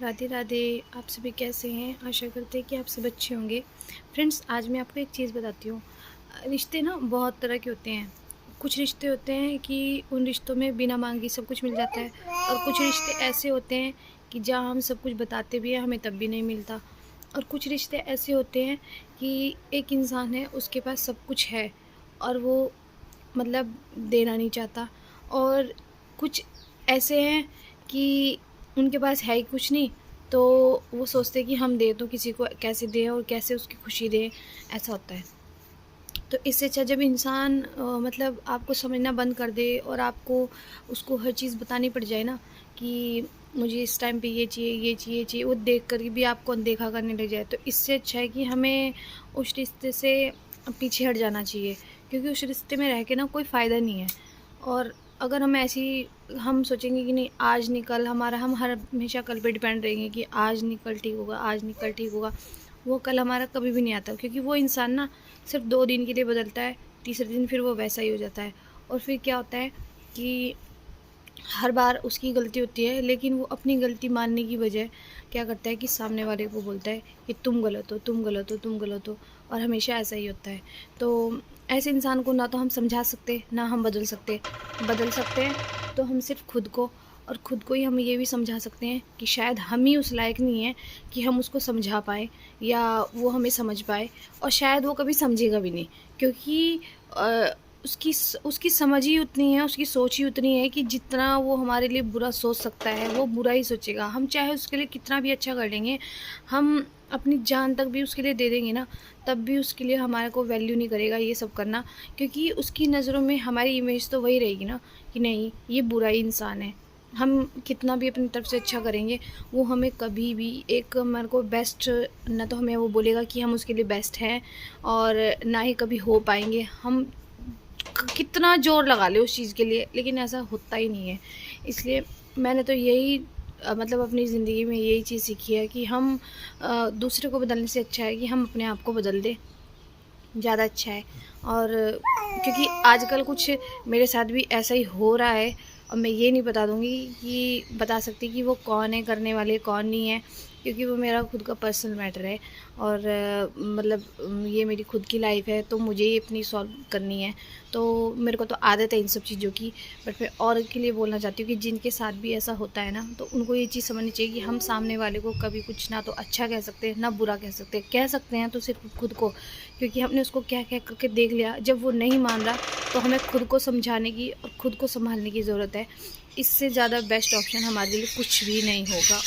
राधे राधे। आप सभी कैसे हैं? आशा करते हैं कि आप सब अच्छे होंगे। फ्रेंड्स, आज मैं आपको एक चीज़ बताती हूँ। रिश्ते ना बहुत तरह के होते हैं। कुछ रिश्ते होते हैं कि उन रिश्तों में बिना मांगे सब कुछ मिल जाता है, और कुछ रिश्ते ऐसे होते हैं कि जहाँ हम सब कुछ बताते भी हैं हमें तब भी नहीं मिलता। और कुछ रिश्ते ऐसे होते हैं कि एक इंसान है, उसके पास सब कुछ है और वो मतलब देना नहीं चाहता। और कुछ ऐसे हैं कि उनके पास है ही कुछ नहीं, तो वो सोचते हैं कि हम दें तो किसी को कैसे दें और कैसे उसकी खुशी दें, ऐसा होता है। तो इससे अच्छा जब इंसान मतलब आपको समझना बंद कर दे और आपको उसको हर चीज़ बतानी पड़ जाए ना, कि मुझे इस टाइम पे ये चाहिए, ये चाहिए, ये चाहिए, वो देख कर भी आपको अनदेखा करने लग जाए, तो इससे अच्छा है कि हमें उस रिश्ते से पीछे हट जाना चाहिए, क्योंकि उस रिश्ते में रह के ना कोई फ़ायदा नहीं है। और अगर हम ऐसी हम सोचेंगे कि नहीं आज नहीं कल, हम हर हमेशा कल पे डिपेंड रहेंगे कि आज नहीं कल ठीक होगा, आज नहीं कल ठीक होगा, वो कल हमारा कभी भी नहीं आता, क्योंकि वो इंसान ना सिर्फ 2 दिन के लिए बदलता है, तीसरे दिन फिर वो वैसा ही हो जाता है। और फिर क्या होता है कि हर बार उसकी गलती होती है, लेकिन वो अपनी गलती मानने की बजाय क्या करता है कि सामने वाले को बोलता है कि तुम गलत हो, तुम गलत हो, तुम गलत हो। और हमेशा ऐसा ही होता है। तो ऐसे इंसान को ना तो हम समझा सकते, ना हम बदल सकते हैं तो हम सिर्फ खुद को, और ख़ुद को ही हम ये भी समझा सकते हैं कि शायद हम ही उस लायक नहीं हैं कि हम उसको समझा पाएँ या वो हमें समझ पाए। और शायद वो कभी समझेगा भी नहीं, क्योंकि उसकी समझ ही उतनी है, उसकी सोच ही उतनी है कि जितना वो हमारे लिए बुरा सोच सकता है वो बुरा ही सोचेगा। हम चाहे उसके लिए कितना भी अच्छा कर लेंगे, हम अपनी जान तक भी उसके लिए दे देंगे ना, तब भी उसके लिए हमारे को वैल्यू नहीं करेगा ये सब करना, क्योंकि उसकी नज़रों में हमारी इमेज तो वही रहेगी ना कि नहीं ये बुरा ही इंसान है। हम कितना भी अपनी तरफ से अच्छा करेंगे, वो हमें कभी भी एक हमारे को बेस्ट, ना तो हमें वो बोलेगा कि हम उसके लिए बेस्ट हैं, और ना ही कभी हो पाएंगे। हम कितना ज़ोर लगा ले उस चीज़ के लिए, लेकिन ऐसा होता ही नहीं है। इसलिए मैंने तो यही मतलब अपनी ज़िंदगी में यही चीज़ सीखी है कि हम दूसरे को बदलने से अच्छा है कि हम अपने आप को बदल दें, ज़्यादा अच्छा है। और क्योंकि आजकल कुछ मेरे साथ भी ऐसा ही हो रहा है, और मैं ये नहीं बता सकती कि वो कौन है करने वाले, कौन नहीं है, क्योंकि वो मेरा खुद का पर्सनल मैटर है। और मतलब ये मेरी खुद की लाइफ है, तो मुझे ही अपनी सॉल्व करनी है। तो मेरे को तो आदत है इन सब चीज़ों की। बट मैं और के लिए बोलना चाहती हूँ कि जिनके साथ भी ऐसा होता है ना, तो उनको ये चीज़ समझनी चाहिए कि हम सामने वाले को कभी कुछ ना तो अच्छा कह सकते हैं ना बुरा कह सकते हैं तो सिर्फ खुद को, क्योंकि हमने उसको क्या कह करके देख लिया। जब वो नहीं मान रहा तो हमें खुद को समझाने की और खुद को संभालने की ज़रूरत है। इससे ज़्यादा बेस्ट ऑप्शन हमारे लिए कुछ भी नहीं होगा।